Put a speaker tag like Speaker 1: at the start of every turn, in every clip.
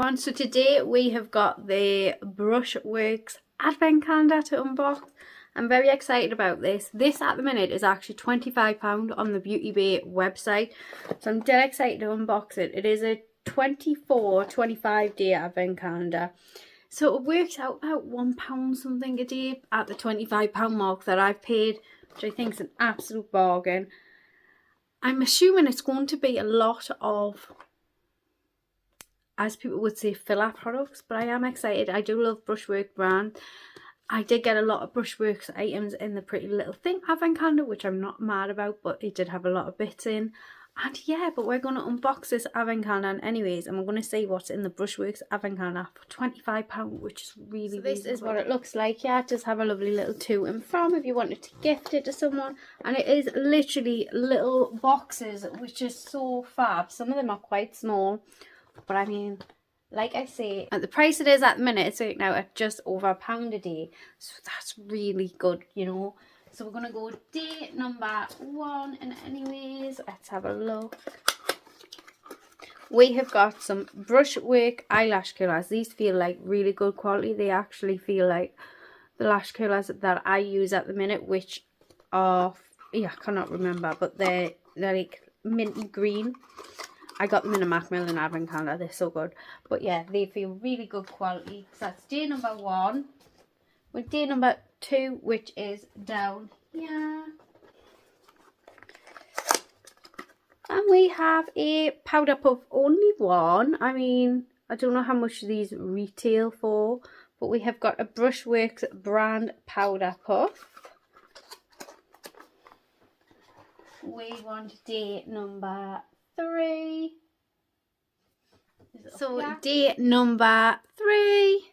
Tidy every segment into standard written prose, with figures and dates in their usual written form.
Speaker 1: everyone. So today we have got the Brushworks advent calendar to unbox. I'm very excited about this. This at the minute is actually £25 on the Beauty Bay website. So I'm dead excited to unbox it. It is a 25 day advent calendar. So it works out about £1 something a day at the £25 mark that I've paid, which I think is an absolute bargain. I'm assuming it's going to be a lot of, as people would say, filler products, but I am excited. I do love Brushworks brand. I did get a lot of Brushworks items in the Pretty Little Thing advent calendar, which I'm not mad about, but it did have a lot of bits in. And yeah, but we're going to unbox this advent calendar anyways, and we're going to see what's in the Brushworks advent calendar for £25, which is really so this is what it looks like. Yeah, it does have a lovely little to and from if you wanted to gift it to someone, and it is literally little boxes, which is so fab. Some of them are quite small, but I mean, like I say, at the price it is at the minute, it's out now at just over £1 a day. So that's really good, you know. So we're going to go day number 1. And anyways, let's have a look. We have got some Brushwork eyelash curlers. These feel like really good quality. They actually feel like the lash curlers that I use at the minute, which are, yeah, I cannot remember, but they're like minty green. I got them in a Macmillan advent calendar. They're so good. But yeah, they feel really good quality. So that's day number 1. With day number 2, which is down here. And we have a powder puff, only one. I mean, I don't know how much these retail for, but we have got a Brushworks brand powder puff. We want day number 3. So day number 3.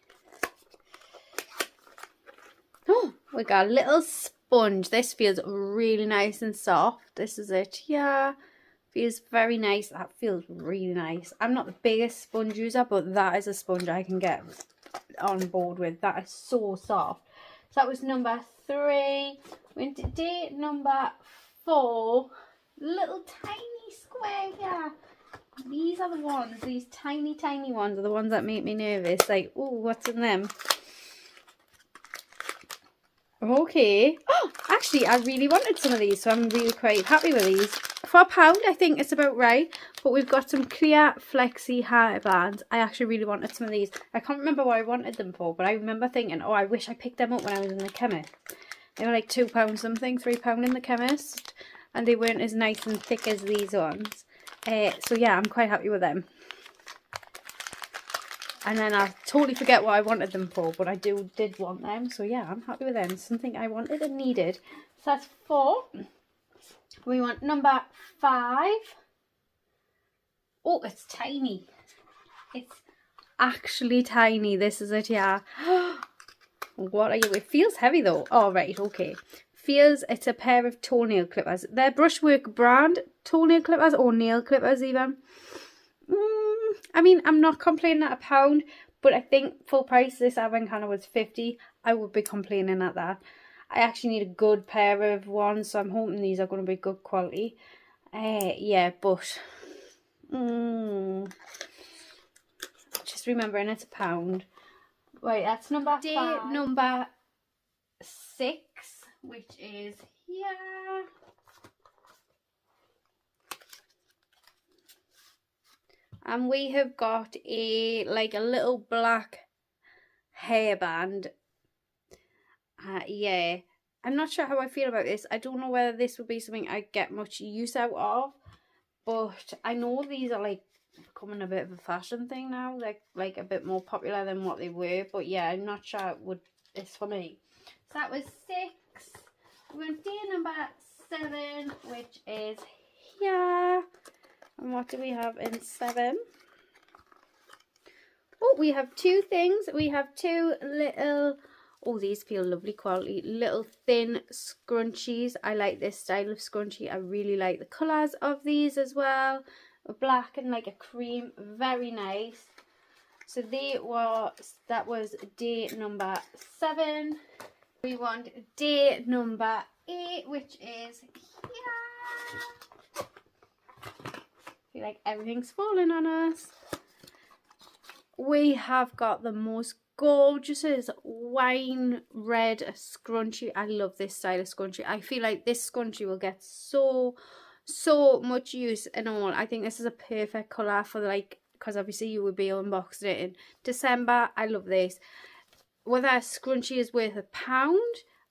Speaker 1: Oh, we got a little sponge. This feels really nice and soft. This is it. Yeah, feels very nice. That feels really nice. I'm not the biggest sponge user, but that is a sponge I can get on board with. That is so soft. So that was number 3. We went to day number 4. Little tiny square here. These are the ones, these tiny ones are the ones that make me nervous. Like, oh, what's in them? Okay. Oh, actually, I really wanted some of these, so I'm really quite happy with these. For £1, I think it's about right. But we've got some clear flexi hair bands. I actually really wanted some of these. I can't remember what I wanted them for, but I remember thinking, oh, I wish I picked them up when I was in the chemist. They were like £2 something, £3 in the chemist. And they weren't as nice and thick as these ones. So yeah, I'm quite happy with them. And then I totally forget what I wanted them for, but I did want them. So yeah, I'm happy with them. Something I wanted and needed. So that's 4. We want number 5. Oh, it's tiny. It's actually tiny. This is it, yeah. What are you? It feels heavy though. Oh, right, okay. Feels it's a pair of toenail clippers. They're Brushwork brand toenail clippers, or nail clippers even. I mean, I'm not complaining at £1, but I think full price this advent calendar was 50. I would be complaining at that. I actually need a good pair of ones, so I'm hoping these are going to be good quality. Yeah, but just remembering it's £1. Right, that's number 5. Day number 6, which is here. And we have got a little black hairband. Yeah, I'm not sure how I feel about this. I don't know whether this would be something I get much use out of, but I know these are like becoming a bit of a fashion thing now, like a bit more popular than what they were. But yeah, I'm not sure it's for me. So that was 6. We're on day number 7, which is here. And what do we have in 7? Oh, we have 2 things. We have 2 little, oh, these feel lovely quality, little thin scrunchies. I like this style of scrunchie. I really like the colours of these as well. A black and like a cream. Very nice. So that was day number 7. We want day number 8, which is here. I feel like everything's falling on us. we have got the most gorgeous wine red scrunchie. I love this style of scrunchie. I feel like this scrunchie will get so much use and all. I think this is a perfect colour for like, because obviously you would be unboxing it in December. I love this. Whether a scrunchie is worth £1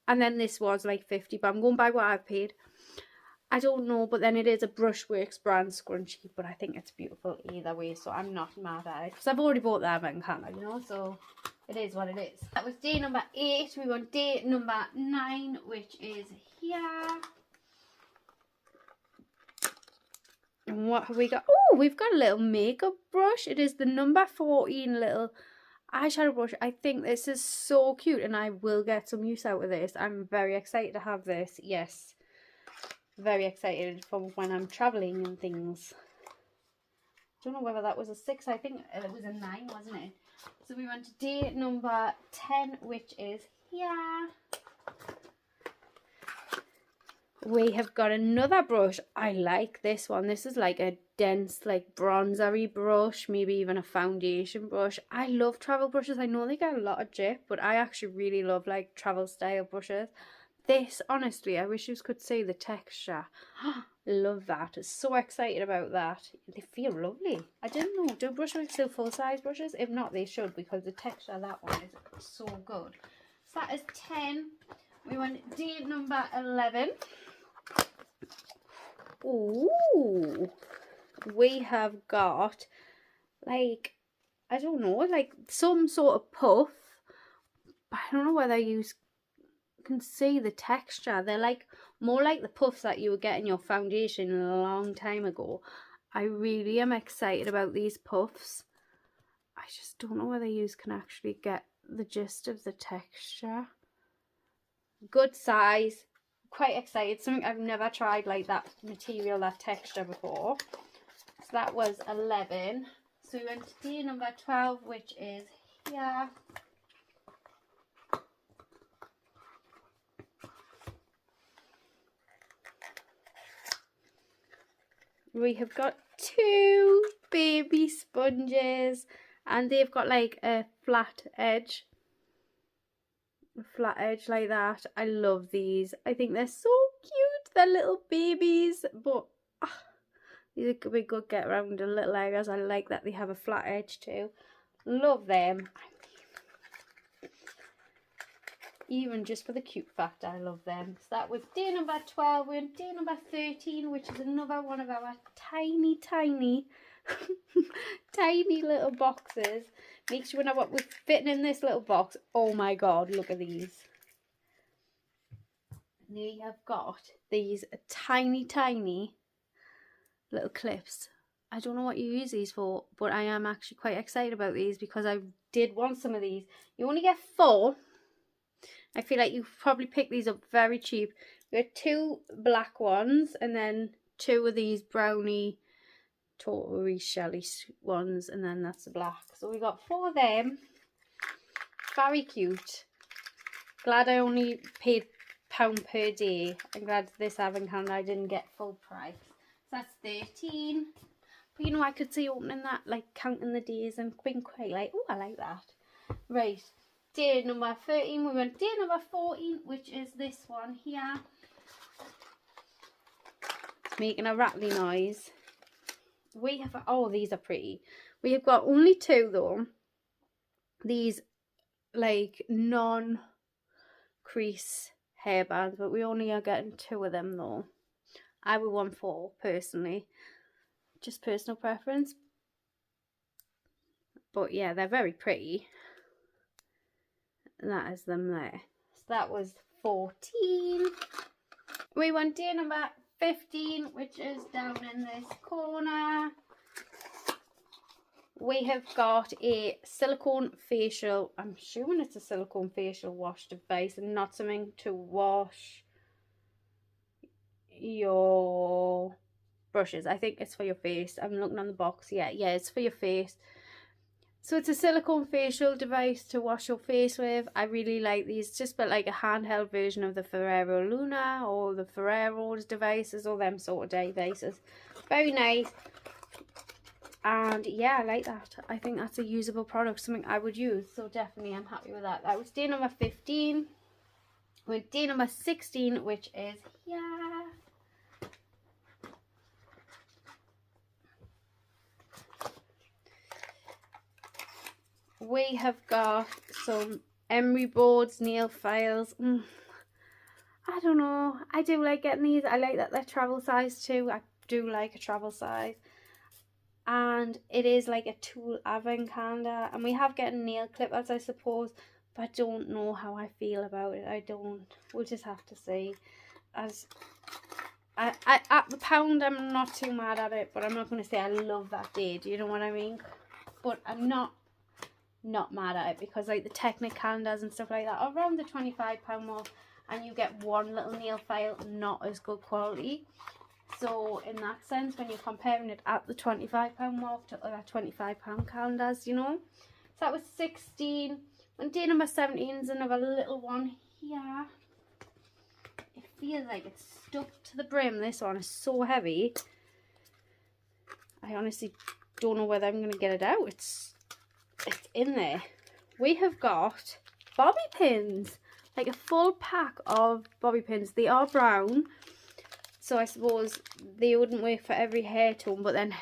Speaker 1: and then this was like 50, but I'm going by what I've paid. I don't know, but then it is a Brushworks brand scrunchie, but I think it's beautiful either way, so I'm not mad at it. Because I've already bought that Advent calendar, you know, so it is what it is. That was day number 8. We want day number 9, which is here. And what have we got? Oh, we've got a little makeup brush. It is the number 14 little eyeshadow brush. I think this is so cute and I will get some use out of this. I'm very excited to have this. Yes. Very excited for when I'm traveling and things. Don't know whether that was a 6. I think it was a 9, wasn't it? So we went to day number 10, which is here. We have got another brush. I like this one. This is like a dense, like bronzery brush, maybe even a foundation brush. I love travel brushes. I know they get a lot of drip, but I actually really love like travel style brushes. This, honestly, I wish you could see the texture. Love that. So excited about that. They feel lovely. I didn't know. Do Brushworks still full-size brushes? If not, they should, because the texture of that one is so good. So that is 10. We went day number 11. Ooh. We have got, like, I don't know, like some sort of puff. But I don't know whether you can see the texture. They're like more like the puffs that you would get in your foundation a long time ago. I really am excited about these puffs. I just don't know whether you can actually get the gist of the texture. Good size, quite excited. Something I've never tried, like that material, that texture before. So that was 11. So we went to day number 12, which is here. We have got 2 baby sponges and they've got like a flat edge. A flat edge like that. I love these. I think they're so cute. They're little babies, but these could be good get around in little areas. I like that they have a flat edge too. Love them. Even just for the cute factor, I love them. So that was day number 12. We're on day number 13, which is another one of our tiny tiny little boxes. Make sure we know what we're fitting in this little box. Oh my god, look at these. They have got these tiny little clips. I don't know what you use these for, but I am actually quite excited about these because I did want some of these. You only get 4. I feel like you probably pick these up very cheap. We got 2 black ones and then 2 of these brownie tortoise-shelly ones, and then that's the black. So we got 4 of them. Very cute. Glad I only paid £1 per day. I'm glad this Advent calendar I didn't get full price. So that's 13. But you know, I could see opening that, like counting the days and being quite like, oh, I like that. Right. Day number 13, we went day number 14, which is this one here. It's making a rattly noise. We have, oh, these are pretty. We have got only 2 though. These like non-crease hairbands, but we only are getting 2 of them though. I would want 4 personally. Just personal preference. But yeah, they're very pretty. And that is them there. So that was 14. We went day number 15, which is down in this corner. We have got a silicone facial. I'm assuming it's a silicone facial wash device and not something to wash your brushes. I think it's for your face. I'm looking on the box. Yeah, it's for your face. So it's a silicone facial device to wash your face with. I really like these. Just but like a handheld version of the Ferrero Luna or the Ferrero's devices or them sort of devices. Very nice. And yeah, I like that. I think that's a usable product, something I would use. So definitely I'm happy with that. That was day number 15. With day number 16, which is here. We have got some emery boards, nail files. I don't know. I do like getting these. I like that they're travel size too. I do like a travel size. And it is like a tool advent calendar. And we have gotten nail clippers, I suppose. But I don't know how I feel about it. I don't. We'll just have to see. As at the pound, I'm not too mad at it. But I'm not going to say I love that day. Do you know what I mean? But I'm not mad at it. Because like the Technic calendars and stuff like that are around the £25 mark. And you get one little nail file, not as good quality. So in that sense, when you're comparing it at the £25 mark to other £25 calendars, you know. So that was 16. And day number 17 is another little one here. It feels like it's stuck to the brim. This one is so heavy. I honestly don't know whether I'm going to get it out. It's in there. We have got bobby pins. Like a full pack of bobby pins. They are brown. So I suppose they wouldn't work for every hair tone, but then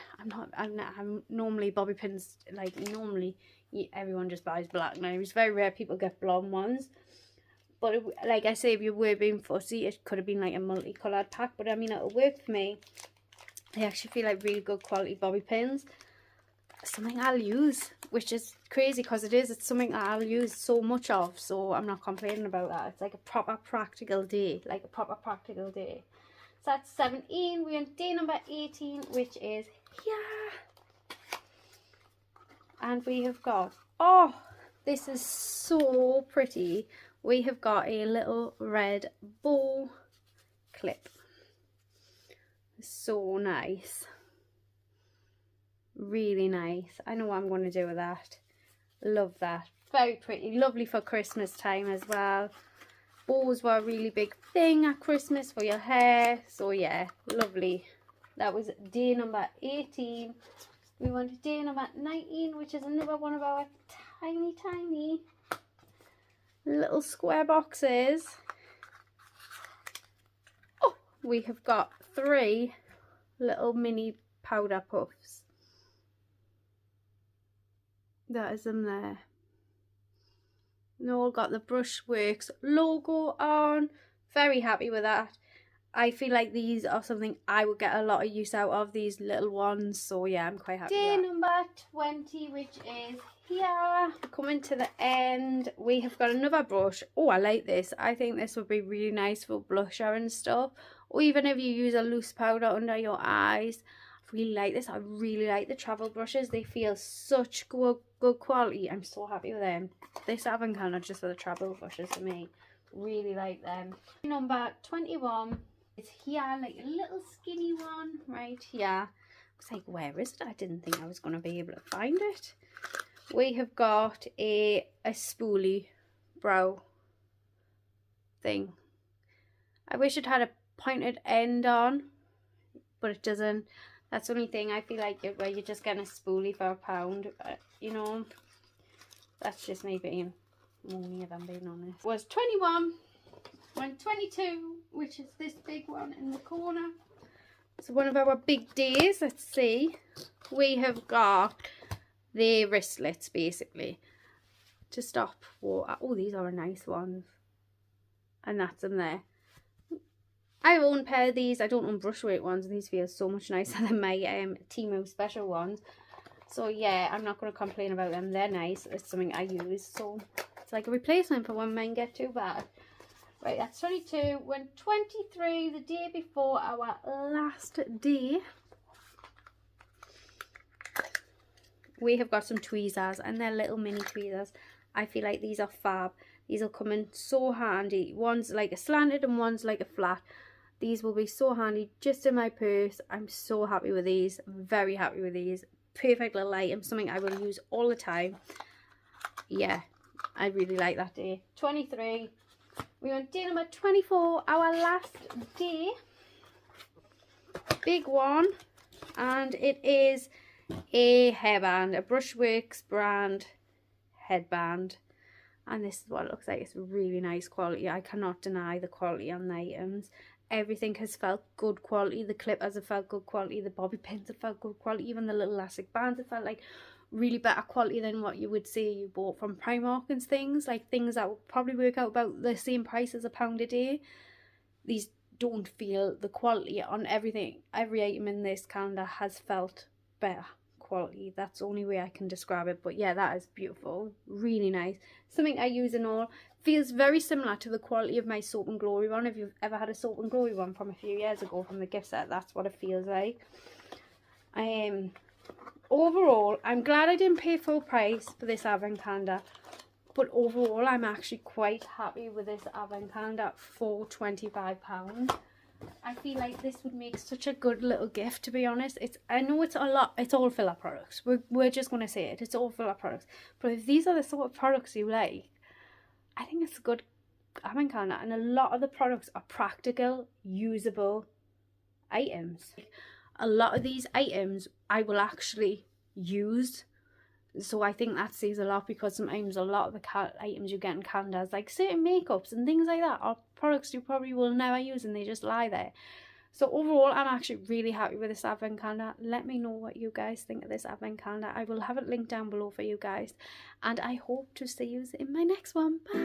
Speaker 1: I'm normally bobby pins, like normally everyone just buys black now. It's very rare people get blonde ones. But like I say, if you were being fussy, it could have been like a multicoloured pack. But I mean, it'll work for me. I actually feel like really good quality bobby pins. Something I'll use, which is crazy because it's something that I'll use so much of. So I'm not complaining about that. It's like a proper practical day. So that's 17. We're on day number 18, which is here. And we have got, oh, this is so pretty. We have got a little red bow clip. So nice. Really nice. I know what I'm going to do with that. Love that. Very pretty. Lovely for Christmas time as well. Bows were a really big thing at Christmas for your hair. So yeah, lovely. That was day number 18. We went to day number 19, which is another one of our tiny little square boxes. Oh, we have got 3 little mini powder puffs. That is them there. And all got the Brushworks logo on. Very happy with that. I feel like these are something I would get a lot of use out of, these little ones. So yeah, I'm quite happy with that. Day number 20, which is here. Coming to the end, we have got another brush. Oh, I like this. I think this would be really nice for blusher and stuff. Or even if you use a loose powder under your eyes. I really like this. I really like the travel brushes. They feel such good quality. I'm so happy with them. This advent calendar just for the travel brushes for me. Really like them. Number 21 is here, like a little skinny one right here. I was like, where is it? I didn't think I was going to be able to find it. We have got a spoolie brow thing. I wish it had a pointed end on, but it doesn't. That's the only thing I feel like where you're just getting a spoolie for £1, you know. That's just me being moany, if I'm being honest. Was 21, went 22, which is this big one in the corner. So one of our big days, let's see. We have got the wristlets basically to stop water. Oh, these are a nice ones. And that's them there. I own a pair of these. I don't own Brushwork ones. These feel so much nicer than my Temu special ones. So yeah, I'm not going to complain about them. They're nice. It's something I use. So it's like a replacement for when mine get too bad. Right, that's 22. Went 23, the day before our last day. We have got some tweezers, and they're little mini tweezers. I feel like these are fab. These will come in so handy. One's like a slanted and one's like a flat. These will be so handy just in my purse. I'm so happy with these. Very happy with these. Perfect little item. Something I will use all the time. Yeah, I really like that day. 23. We went day number 24. Our last day. Big one. And it is a hairband, a Brushworks brand headband. And this is what it looks like. It's really nice quality. I cannot deny the quality on the items. Everything has felt good quality. The clippers have felt good quality. The bobby pins have felt good quality. Even the little elastic bands have felt like really better quality than what you would say you bought from Primark and things. Like things that would probably work out about the same price as £1 a day. These don't feel the quality on everything. Every item in this calendar has felt better quality. That's the only way I can describe it. But yeah, that is beautiful, really nice, something I use and all. Feels very similar to the quality of my Soap and Glory one. If you've ever had a Soap and Glory one from a few years ago from the gift set, that's what it feels like. Overall, I'm glad I didn't pay full price for this advent calendar, but overall I'm actually quite happy with this advent calendar for £25. I feel like this would make such a good little gift, to be honest. I know it's a lot, it's all filler products. We're just going to say it, it's all filler products. But if these are the sort of products you like, I think it's a good advent calendar. And a lot of the products are practical, usable items. A lot of these items I will actually use. So I think that says a lot, because sometimes a lot of the items you get in calendars, like certain makeups and things like that, are products you probably will never use and they just lie there. So overall, I'm actually really happy with this advent calendar. Let me know what you guys think of this advent calendar. I will have it linked down below for you guys. And I hope to see you in my next one. Bye!